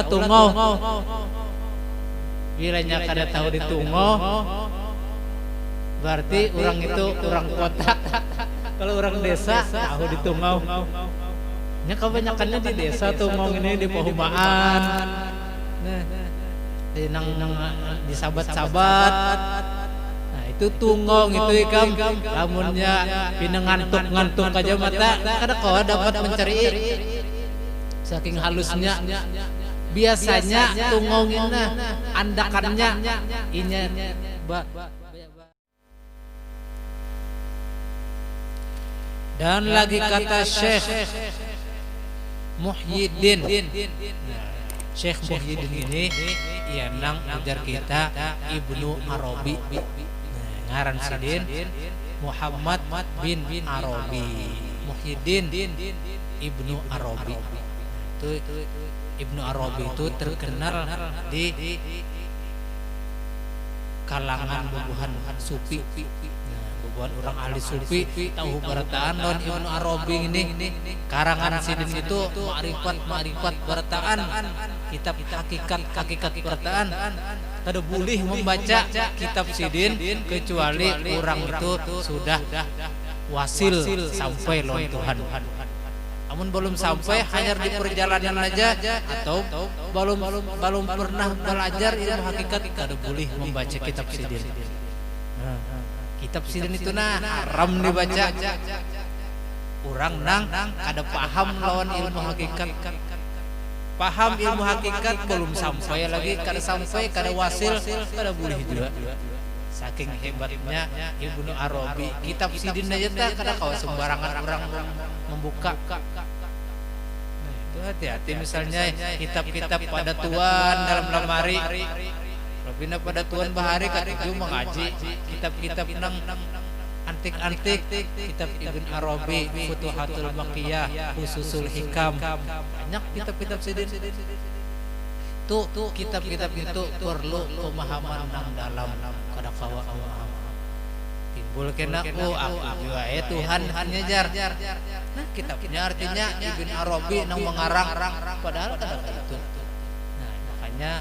tahulah tungau. Bilanya kada tahu di tungau, berarti orang itu orang kota. Kalau orang desa tahu di tungau. Nya kebanyakannya di desa tungau ini di Pahumaan. Nah, di sabat-sabat. Nah, itu tungau itu ikam lamunnya pinengantuk-ngantuk aja mata kada kau dapat mencari saking halusnya. Biasanya tungongina andakannya inya dan lagi kata Syekh Muhyiddin. Syekh Muhyiddin ini yang ajar kita Ibnu Arabi. Ngaran sidin Muhammad bin Arabi. Muhyiddin Ibnu Arabi. Itu Ibnu Arabi itu terkenal di kalangan bubuhan sufi. Bubuhan orang ahli sufi tahu barataan lawan Ibnu Arabi ini. Karangan sidin itu ma'rifat barataan, kitab hakikat barataan. Kada boleh membaca kitab sidin kecuali orang itu sudah wasil sampai lawan Tuhan. Namun belum sampai hanya di perjalanan aja atau belum pernah belajar ilmu hakikat kada boleh membaca kitab sidin. Kitab sidin itu haram dibaca. Orang kada paham lawan ilmu hakikat. Paham ilmu hakikat belum sampai lagi, kada sampai, kada wasil, kada boleh juga. Saking hebatnya Ibnu Arabi, kitab sidin aja kada kau sembarangan orang membuka. Nah, itu hati-hati misalnya kitab-kitab pada tuan dalam lemari. Robina pada tuan bahari katuju mengaji kitab-kitab nang antik-antik, kitab Ibnu Arabi, Futuhatul Makkiyah, Ususul Hikam. Banyak kitab-kitab sidin. Tuh kitab-kitab itu perlu pemahaman nang dalam kada kawa timbul kena aku juga Tuhan hanya jar. Nah, kitabnya artinya Ibnu Arabi nang mengarang padahal kada itu. Nah, makanya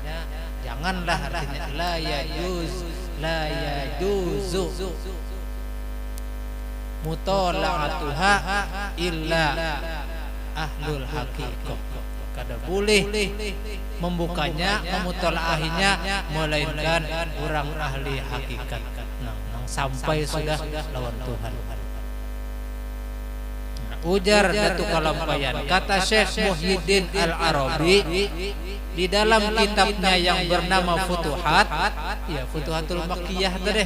janganlah artinya la yajuzu mutala'atuha illa ahlul haqiqah. Kada boleh membukanya, memutolaahinya melainkan orang ahli hakikat. Sampai sudah lawan Tuhan. Ujar Datuk Kalampayan, kata Syekh Muhyiddin Al-Arabi di dalam kitabnya yang bernama Futuhat, ya Futuhatul Makkiyah tadi.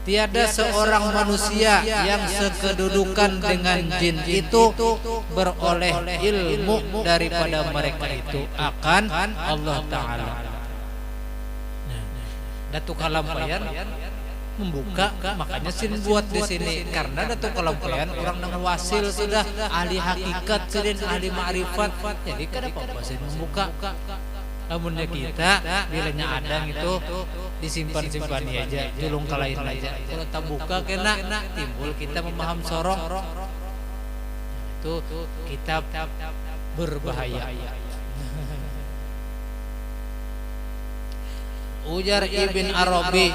Tiada seorang manusia yang sekedudukan dengan jin itu beroleh ilmu daripada mereka itu akan Allah Ta'ala. Datuk Kalampayan membuka, makanya sin buat di sini karena Datuk Kalampayan orang nang wasil sudah ahli hakikat, sidin ahli ma'rifat, jadi kada apa-apa sin membuka. Namunnya kita bilanya ada itu disimpan-simpan aja, julung kalain aja. Kalau tak buka kena timbul kita memaham sorong. Itu kitab berbahaya. Ujar Ibn Arabi,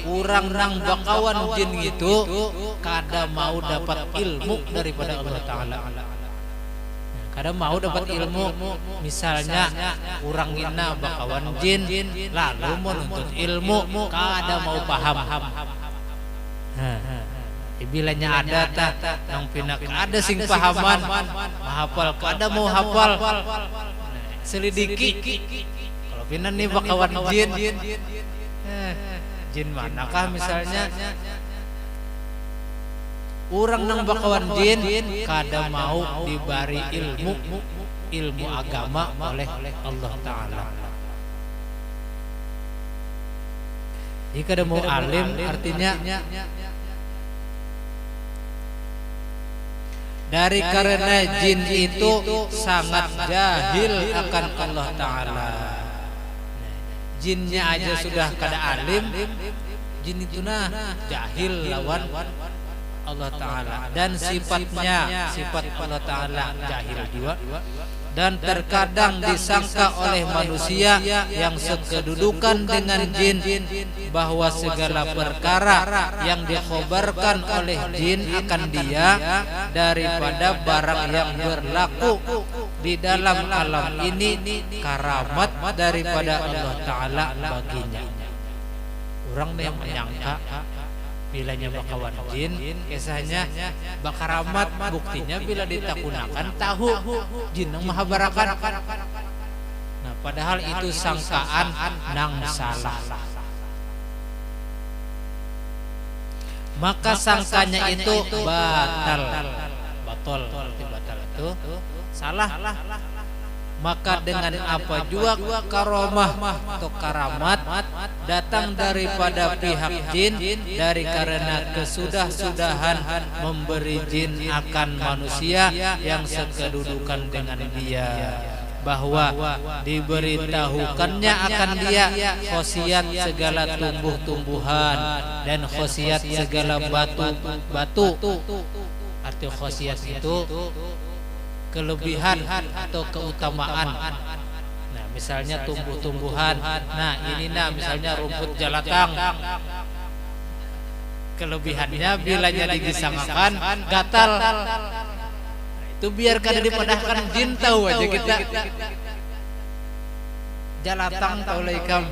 orang nang bakawan jin gitu kada mau dapat ilmu daripada Allah Ta'ala. Kada mau dapat ilmu, misalnya orang ina bakawan jin lalu menuntut ilmu kada mau paham. Bilanya ada nang pinak ada sing pahaman mahapal kada mau hafal, selidiki. Kalau pinan nih bakawan jin, jin manakah misalnya? Orang nang bakawan jin kada mau diberi ilmu agama oleh Allah Ta'ala. Jika kada mau alim artinya dari karena jin itu sangat jahil akan Allah Ta'ala. Jinnya aja sudah kada alim, jin itu jahil lawan Allah Ta'ala, dan sifatnya sifat Allah Ta'ala jahil juga, dan terkadang disangka oleh manusia yang sekedudukan dengan jin bahwa segala perkara yang dikhabarkan oleh jin akan dia daripada barang yang berlaku di dalam alam ini karamat daripada Allah Ta'ala baginya. Orang yang menyangka bilanya bakawan jin, kisahnya bakaramat, buktinya bila ditakunakan tahu jin yang maha barakan. Nah, padahal itu sangkaan nang salah. Maka sangkanya itu batal itu salah. Maka dengan apa juga karomah atau karamat datang daripada pihak jin dari karena kesudah-sudahan memberi jin akan manusia yang sekedudukan dengan dia, bahwa diberitahukannya akan dia khosiat segala tumbuh-tumbuhan dan khosiat segala batu. Arti khosiat itu kelebihan atau keutamaan. Nah, misalnya tumbuh-tumbuhan. Nah, ini misalnya rumput jalatang. Kelebihannya bilanya digisangakan gatal. Itu biar kada dipadahkan jin tahu aja kita. Jalatang tahu laikam.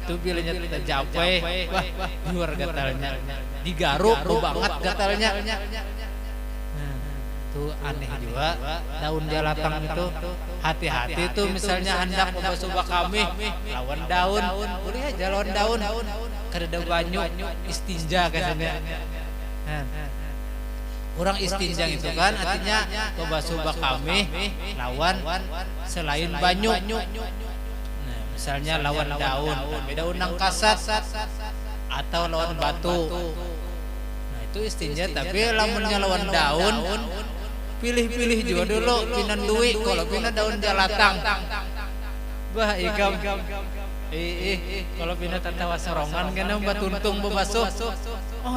Itu bilanya kita japai, wah, luar gatalnya. Digaruk banget gatalnya. Itu aneh juga daun jalatang itu. Hati-hati tuh misalnya hendak membasuh kami lawan daun, boleh aja lawan daun. Kada banyu istinja katanya. Orang istinja itu kan artinya membasuh kami lawan selain banyu. Nah, misalnya lawan daun, daun nang kasat atau lawan batu. Nah, itu istinja, tapi lamunnya lawan daun pilih-pilih juga dulu pinan duit. Kalau pinan daun jalatang bah ikam kalau pinan tatawa sorongan kena batuntung bebasuh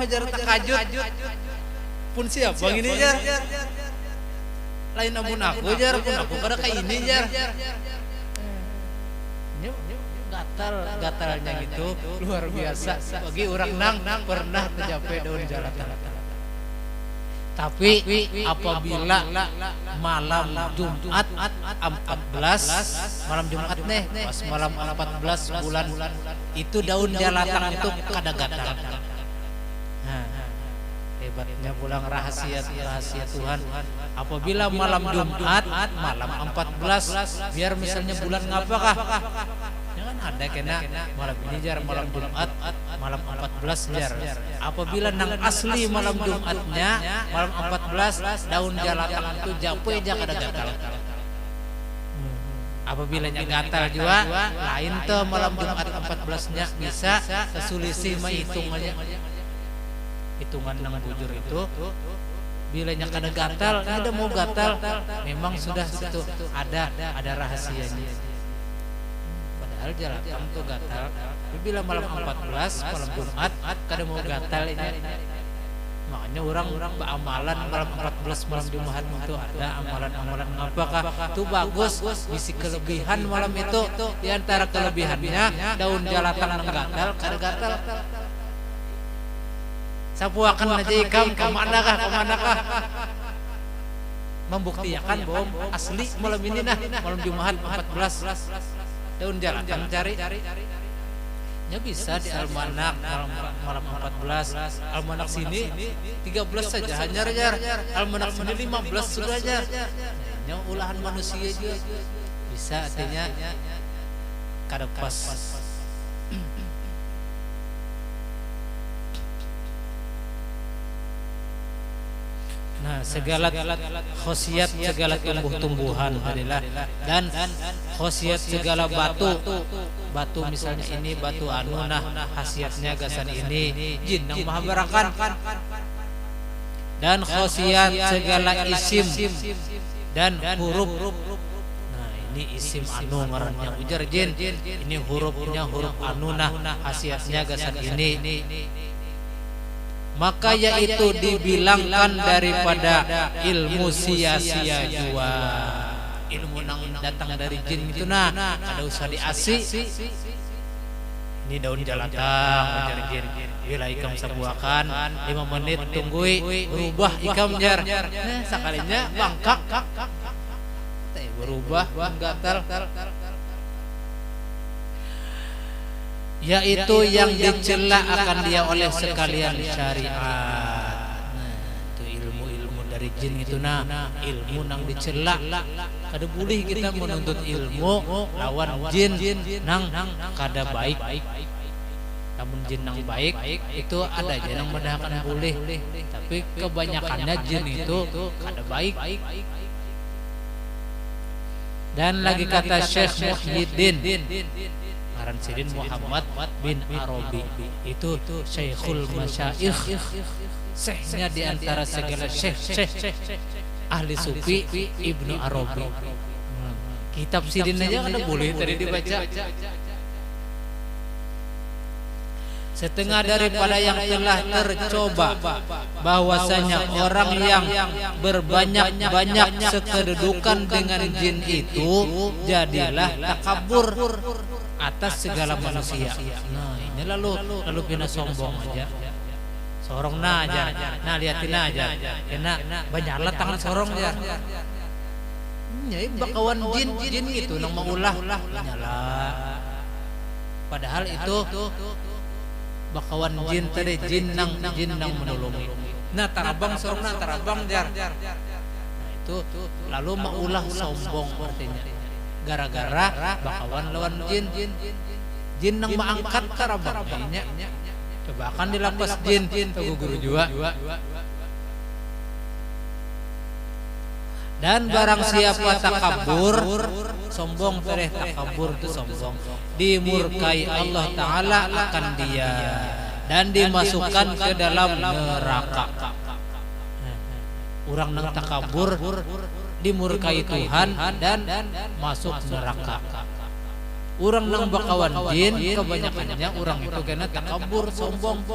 jar takajut pun siap bang ini jar lain ampun aku jar pun aku kada kayak ini jar gatalnya gitu luar biasa bagi orang nang pernah tercapai daun jalatang. Tapi apabila malam Jumat 14 malam Jumat nih pas malam 14 bulan itu daun jalatang itu kada gatal. Nah, hebatnya pulang rahasia Tuhan. Apabila malam Jumat malam 14 biar misalnya bulan ngapakah? Jangan ada kena malam ini jar malam Jumat malam 14 jar. Apabila nang asli malam Jumatnya malam 14 daun jalatang itu jape aja kada gatal. Apabila nya gatal juga lain tuh malam Jumat 14-nya bisa kesulisih menghitungannya. Hitungan nang bujur itu bila nya kada gatal, ada mau gatal memang sudah itu ada rahasianya. Padahal jalatang tuh gatal. Bila malam 14 malam Jumat kada mau gatal ini. Makanya orang beramalan malam 14 malam Jumat itu ada amalan-amalan apakah itu bagus bisi kelebihan malam itu. Di antara kelebihannya daun jalatang nang gatal kada gatal. Sapuakan aja ikam kemanakah membuktikan bahwa asli malam ini malam Jumat 14 daun jalatang cari nya bisa di almanak malam 14 almanak sini 13 saja hanya almanak sini 15 sudah aja nya ulahan manusia juga bisa artinya kada pas. Nah, segala khosiat segala tumbuh-tumbuhan adalah dan khosiat segala batu misalnya ini batu anu khasiatnya gasan ini jin yang maha barakan dan khosiat segala isim dan huruf. Nah, ini isim anu ngarannya ujar jin, ini hurufnya huruf anu khasiatnya gasan ini. maka yaitu dibilangkan daripada ilmu sia-sia jua. Ilmu nang datang dari jin itu kada usah diasi. Ini daun jalatang mencari jin. Bila ikam sabuakan 5 menit tunggui berubah ikam jar. Sakalinya bangkak. Berubah gatal. Yaitu yang dicela akan dia oleh sekalian syariat. Itu ilmu-ilmu dari jin itu ilmu nang dicela. Kada boleh kita menuntut ilmu lawan jin nang kada baik. Namun jin nang baik itu ada aja nang medahkan boleh, tapi kebanyakannya jin itu kada baik. Dan lagi kata Syekh Muhyiddin Ngaran Sidin Muhammad bin Arabi, itu Syekhul Masyaikh, syekhnya di antara segala syekh ahli sufi Ibnu Arabi. Kitab Sidin aja kada boleh tadi dibaca. Setengah daripada yang telah tercoba bahwasanya orang yang berbanyak-banyak sekedudukan dengan jin itu jadilah takabur atas segala manusia. Nah, ini lalu pina sombong aja. Sorong aja. Nah, liatin aja. Kena banyaklah tangan sorong aja. Ya, bakawan jin itu nang mengulah nyala. Padahal itu bakawan jin tadi jin nang menolong. Nah, tarabang sorong tarabang jar. Nah, itu lalu maulah sombong artinya. Gara-gara bakawan lawan jin nang maangkat tarabang nya. Coba akan dilapas jin ke guru jua. Dan barang siapa takabur, sombong tereh takabur itu sombong, dimurkai Allah Ta'ala akan dia dan dimasukkan ke dalam neraka. Orang nang takabur dimurkai Tuhan dan masuk neraka. Orang nang bakawan jin kebanyakannya orang itu kena takabur sombong.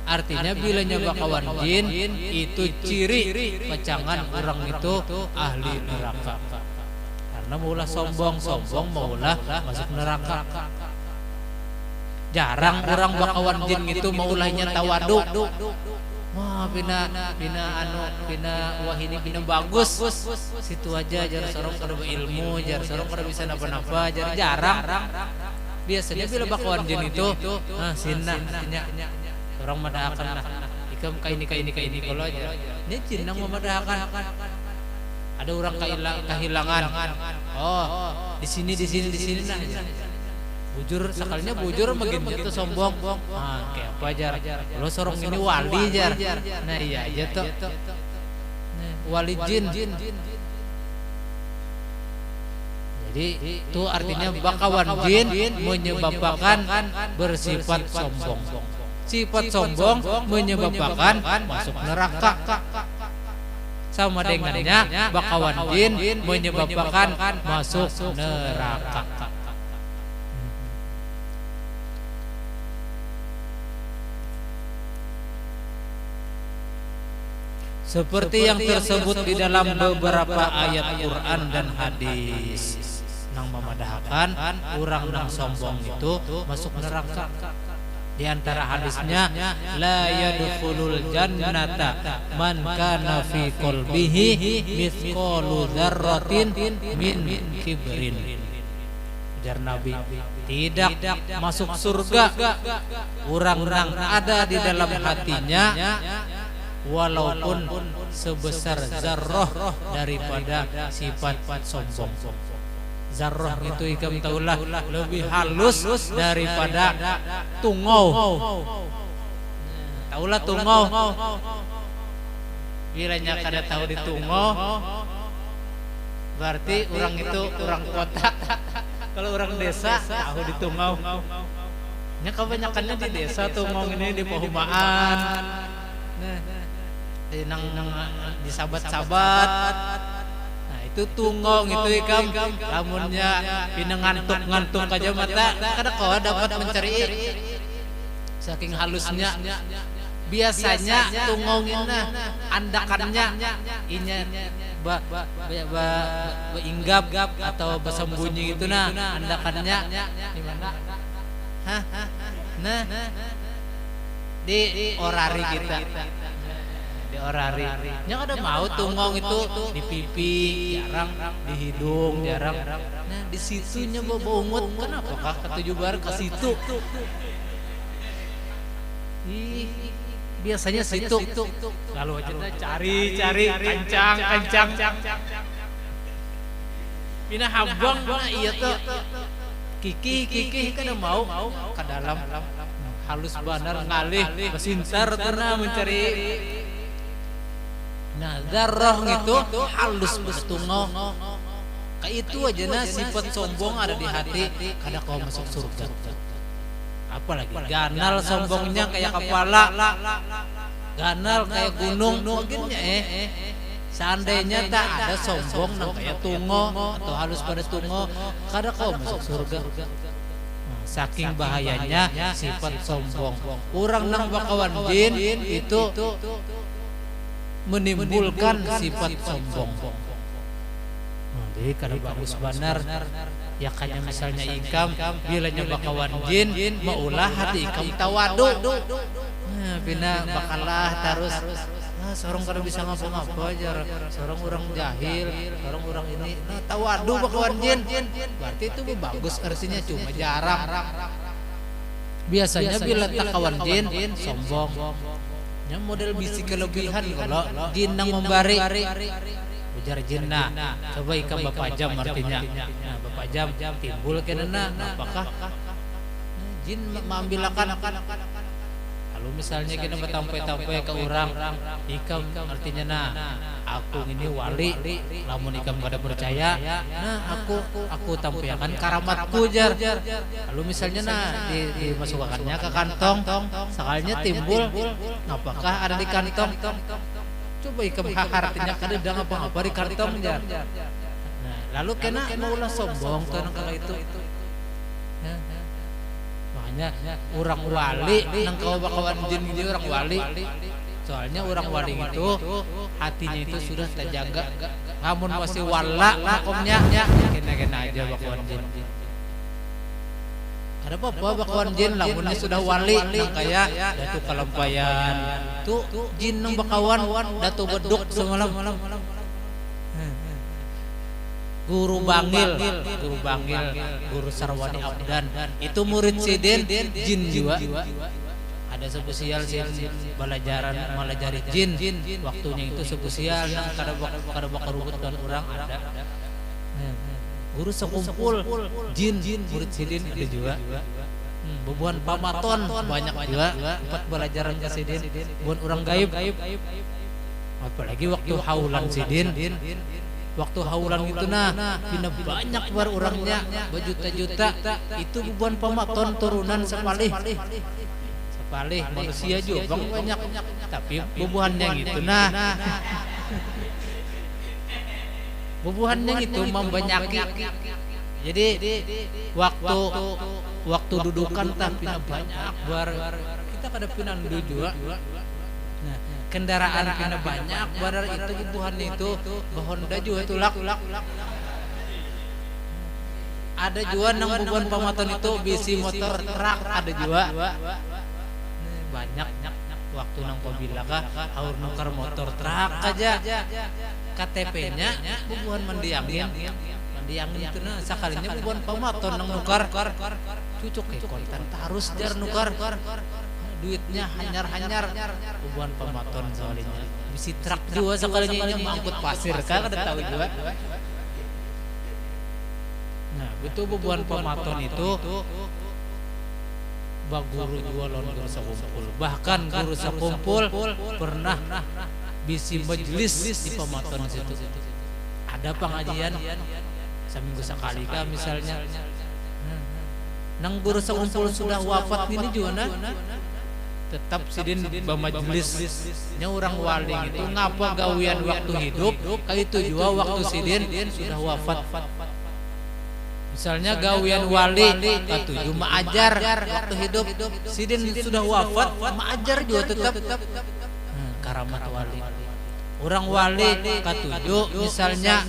Artinya bilanya bakawan jin itu ciri pecangan orang itu ahli neraka. Karena maulah sombong maulah masuk neraka. Jarang orang bakawan jin itu maulahnya tawadu. Wah, pina wah ini pina bagus. Situ aja jar sorong kada berilmu, jar sorong kada bisa napa-napa, jar jarang. Biasanya bila bakawan jin itu sinna artinya orang madahakan lah. Ikam kaini kalau aja. Ini jin nang memadahakan. Ada orang kehilangan. Oh, di sini nah. Bujur sekalinya bujur makin gitu sombong. Kayak apa jar? Lo sorong ini wali jar. Nah iya aja tuh. Wali jin. Jadi itu artinya bakawan jin menyebabkan bersifat sombong. Sifat sombong menyebabkan masuk neraka. Sama dengannya bakawan jin menyebabkan masuk neraka. Seperti yang tersebut di dalam beberapa ayat Quran dan hadis nang memadahkan orang nang sombong itu masuk neraka. Di antara hadisnya la yadkhulul jannata man kana fi qalbihi mithqalu dzarratin min kibrin. Ujar Nabi, tidak masuk surga orang nang ada di dalam hatinya walaupun sebesar zarrah daripada sifat sombong. Zarrah itu ikam taulah lebih halus daripada tungau. Taulah tungau. Bilanya kada tahu di tungau, berarti orang itu orang kota. Kalau orang desa tahu di tungau. Nya kebanyakannya di desa tungau ini di perumahan. Di sabat-sabat. Nah, itu tunggong itu ikam lamunnya pina ngantuk aja mata kada kau dapat mencari saking halusnya biasanya tungongina andakannya inya inggap atau bersembunyi gitu andakannya di mana? Hah? Nah, di orari kita. Di orari. Nya kada mau tungong itu di pipi, jarang di hidung, jarang. Nah, di situnya bobongot. Kenapa ketujuh bar ke situ? Biasanya situ. Lalu aja cari kencang. Pina habang iya tuh. Kiki kada mau ke dalam halus banar ngalih besintar tanah mencari. Nah, darah itu halus bertungong. Kayak itu aja sifat sombong ada di hati kada kau masuk surga. Apalagi ganal sombongnya kayak kepala, ganal kayak gunung mungkinnya seandainya tak ada sombong kayak tungo atau halus pada tungo kada kau masuk surga. Saking bahayanya sifat sombong. Orang nang bakawan jin itu menimbulkan sifat sombong. Jadi kada bagus benar. Ya kanya misalnya ikam bila nyoba kawan jin maulah hati ikam tawadu. Nah, bina bakalah terus seorang kada bisa ngapa-ngapa aja, seorang orang jahil, seorang orang ini tawadu bakawan jin. Berarti itu bagus artinya cuma jarang. Biasanya bila tak kawan jin sombong. Nya model bisi kelebihan kalau jin nang membari. Ujar jin coba ikam bapak jam artinya. Nah, bapak jam timbul kenana apakah jin mengambilakan kalau misalnya kita bertampai-tampai ke orang ikam artinya aku ini wali lamun ikam kada percaya aku tampilkan karamatku jar lalu misalnya dimasukkannya ke kantong sekalinya timbul apakah ada di kantong coba ikam artinya kada ada apa-apa di kantong jar. Nah, lalu kena maulah sombong tuh kalau itu. Makanya orang wali nang kawan jin ini orang wali. Soalnya orang wali itu hatinya itu sudah terjaga. Namun masih wala makomnya kena aja bakawan jin. Ada apa bakawan jin lamunnya sudah wali nang kaya datu kalampayan. Tuh jin nang bakawan datu beduk semalam. Guru Bangil, Guru Sarwani Abdan, itu murid sidin jin juga. Ada spesial melajari jin, waktunya itu spesial, kada bakal rubut dan orang ada. Guru sekumpul jin, murid sidin ada juga. Bebuan pamaton banyak juga, 4 belajaran sidin, buat orang gaib. Apalagi waktu haulan sidin. Waktu haulan itu pina banyak bar orangnya berjuta-juta itu beban pematon turunan sepalih manusia juga banyak tapi bubuhannya gitu bubuhannya itu membanyaki jadi waktu dudukan pina banyak bar kita kada pina juga. Nah, kendaraan pina banyak badar itu ibuhan itu Honda juga tulak ada juga nang bubuhan pamaton itu bisi motor truk ada juga banyak waktu nang pabila kah haur nukar motor truk aja KTP-nya bubuhan mendiangin itu sakalinya bubuhan pamaton nang nukar cucuk konten harus jar nukar duitnya hanyar bubuhan pematon soalnya bisi truk juga sekalinya ini mangkut pasir kan ada tahu juga. Nah itu bubuhan pematon itu baguru juga lawan guru sekumpul bahkan guru sekumpul pernah bisi majelis di pematon situ ada pengajian seminggu sekali kah misalnya nang guru sekumpul sudah wafat ini juga tetap sidin bamajelisnya orang waling itu ngapa gawian waktu hidup kayak itu juga waktu sidin sudah wafat Misalnya gawian wali katujuh ma'ajar waktu hidup, sidin sudah wafat ma'ajar juga tetap karamat wali. Orang wali katujuh misalnya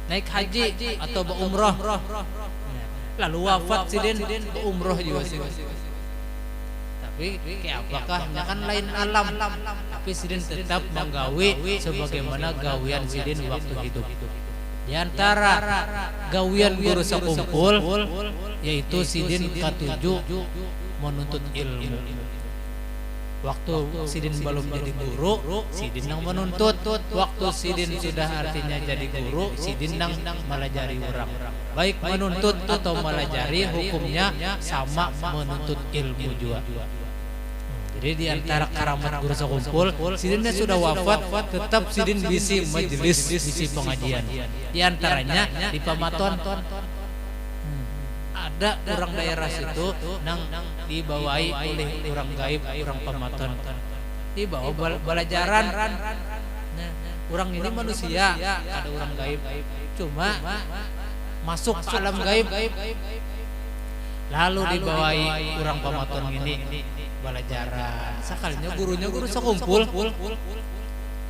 naik haji atau berumroh, lalu wafat sidin berumroh juga sidin. Tapi kayak apakah kan lain alam, tapi sidin tetap menggawi sebagaimana gawian sidin waktu hidup. Di antara gawian guru sekumpul yaitu sidin katujuh menuntut ilmu. Waktu sidin belum jadi guru, sidin yang menuntut. Waktu sidin sudah artinya jadi guru, sidin yang melajari orang. Baik menuntut atau melajari, hukumnya sama menuntut ilmu juga. Jadi di antara karamat guru sekumpul, sidinnya sudah wafat, tetap sidin bisi majelis, bisi pengajian. Di antaranya di Pamaton ada orang daerah situ nang dibawai oleh orang gaib, orang Pamaton. Dibawa belajaran. Orang ini manusia, ada orang gaib. Cuma masuk ke alam gaib. Lalu dibawai orang Pamaton ini belajaran. Sekalinya gurunya guru sekumpul.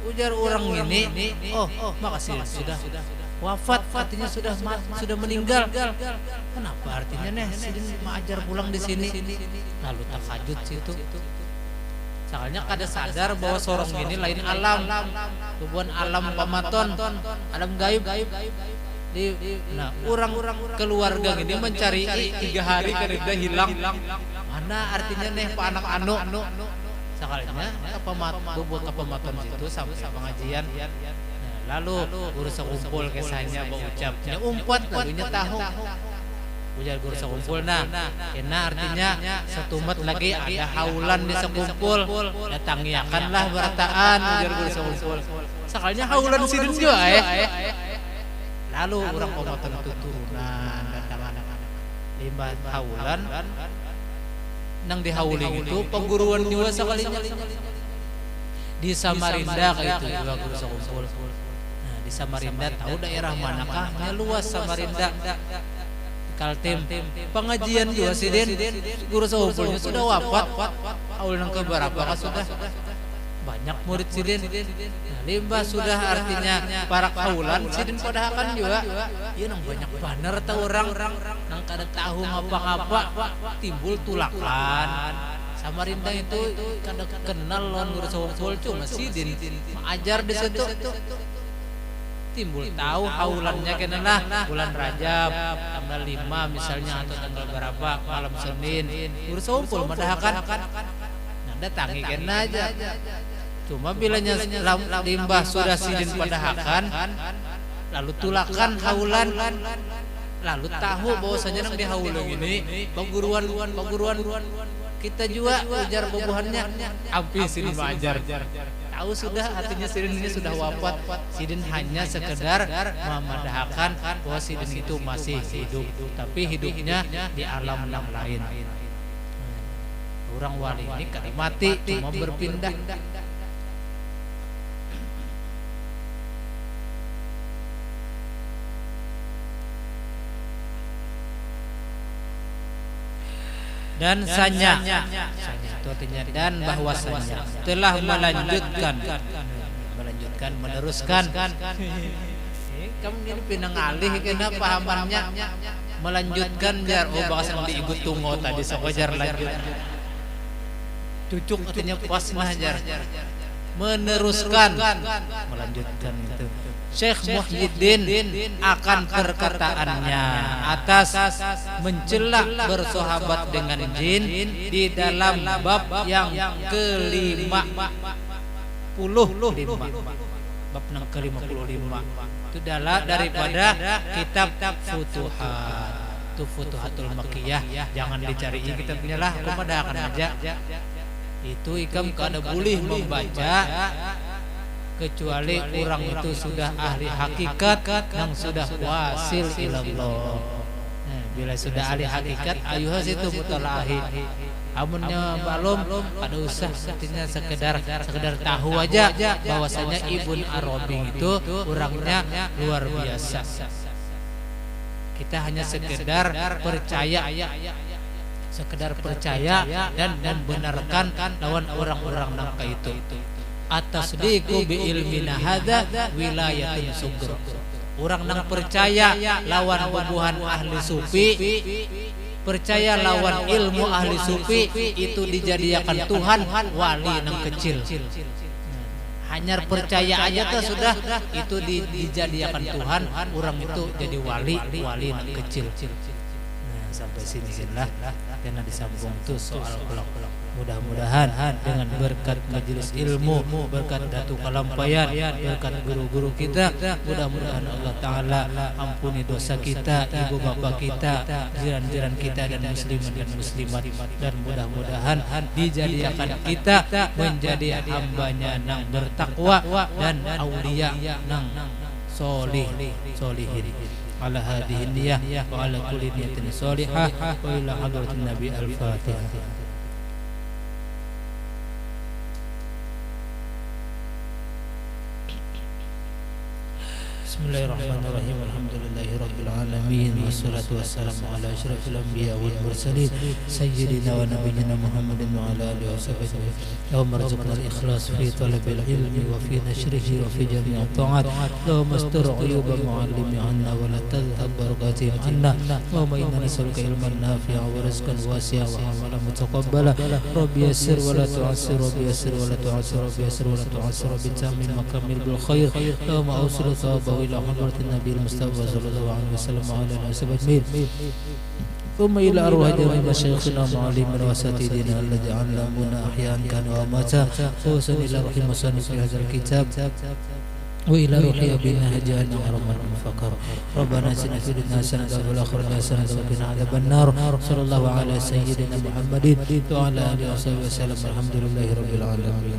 Ujar orang ini, oh makasih sudah wafat, artinya sudah meninggal. Kenapa artinya nih sidin mengajar pulang di sini? Lalu takajud situ. Soalnya kada sadar bahwa sorong ini lain alam, bukan alam Pamaton, alam gaib. Nah, orang keluarga ini mencari 3 hari kada hilang. Mana artinya nih pak anak anu? Sekalinya buat ke Pamaton situ sampai pengajian. Lalu guru sekumpul kesahnya berucap umpat lagunya tahu ujar guru sekumpul kena artinya setumat lagi ada haulan di sekumpul datangiakanlah berataan ujar guru sekumpul sekalinya haulan sidin juga lalu orang Pamaton itu turunan datang anak-anak limbah haulan nang dihauling itu pengguruan juga sekalinya di Samarinda kayak itu juga guru sekumpul. Di Samarinda tahu daerah manakah? Luas Samarinda. Kaltim pengajian juga sidin guru sekumpulnya sudah wafat. Aul nang keberapa sudah banyak murid sidin. Limbah sudah artinya para kaulan sidin padahakan juga. Iya nang banyak baner tahu orang nang kada tahu ngapa-ngapa timbul tulakan. Samarinda itu kada kenal lawan guru sekumpul cuma sidin mengajar di situ. Timbul tahu haulannya kenalah bulan Rajab tanggal 5 misalnya atau tanggal berapa malam Senin guru sekumpul madahakan nah datangi kena aja cuma bilanya limbah sudah sidin padahakan lalu tulakan haulan lalu tahu bahwasanya nang dihaulang ini pengguruan kita juga ujar bubuhannya ampi sidin mengajar tahu sudah artinya sidin ini sudah wafat sidin hanya sekedar memadahkan bahwa sidin itu masih hidup tapi hidupnya di alam yang lain. Orang wali ini kada mati cuma berpindah. Dan sanya itu artinya dan bahwasanya telah melanjutkan meneruskan kamu ini pinang alih kena pahamannya melanjutkan jar bahasa yang diikut tunggu tadi sokojar lanjut cucuk artinya pas jar meneruskan melanjutkan itu Syekh Muhyiddin akan perkataannya atas mencela bersahabat dengan jin di dalam bab yang ke-55 bab yang ke-55 itu adalah daripada kitab Futuhat itu Futuhatul Makkiyah jangan dicari kitabnya lah kepada akan aja itu ikam kada boleh membaca kecuali orang itu sudah ahli hakikat yang sudah wasil ilallah. Bila sudah ahli hakikat ayuhas itu mutalahi. Amunnya belum pada usah artinya sekedar tahu aja bahwasanya Ibnu Arabi itu orangnya luar biasa. Kita hanya sekedar percaya dan membenarkan lawan orang-orang nangka itu. Atasdiqu bi ilmina hadza wilayatun sugra. Orang nang percaya lawan bubuhan ahli sufi, percaya lawan ilmu ahli sufi itu dijadikan Tuhan wali nang kecil. Hanya percaya aja tuh sudah itu dijadikan Tuhan, orang itu jadi wali nang kecil. Nah, sampai sini lah karena disambung tuh soal kolok-kolok. Mudah-mudahan dengan berkat majelis ilmu, berkat Datu Kalampayan, berkat guru-guru kita, mudah-mudahan Allah Ta'ala ampuni dosa kita, ibu bapak kita, jiran-jiran kita dan muslimin dan muslimat, dan mudah-mudahan dijadikan kita menjadi hambanya nang bertakwa dan aulia nang solihin. Ala hadhihi niyah wa ala kulli niyatin salihah wa ila hadratin nabi al-fatihah. Bismillahirrahmanirrahim. Alhamdulillahi rabbil alamin wassalatu wassalamu ala asyrafil anbiya wal mursalin sayyidina wa nabiyyina Muhammadin wa ala alihi washabbihi. Allahumma arzuqna al-ikhlas fi talabil ilmi wa fi nashrihi wa fi jami'i ta'at. Allahumma astur 'uyuba mu'allimi 'anna wa la tadhhab barakatihim 'anna. Allahumma inna nas'aluka ilman nafi'a wa rizqan wasi'a wa 'amalan mutaqabbala. Rabbi yassir wa la tu'assir, Rabbi yassir wa la tu'assir, Rabbi yassir wa la tu'assir, Rabbi tamim makamil bil khair. Allahumma awsil thawabahu إلى حضرة النبي المصطفى صلى الله عليه وسلم وعلى آله وصحبه ثم إلى أرواح جميع مشايخنا ومعلمنا وأساتذتنا الذين علمونا أحياء كانوا وأمواتا خصوصا إلى روح المصنف في هذا الكتاب وإلى روح أبينا هجانا حرما فقر. ربنا آتنا في الدنيا حسنة وفي الآخرة حسنة وقنا عذاب النار. صلى الله على سيدنا محمد وعلى آله وصحبه وسلم. الحمد لله رب العالمين.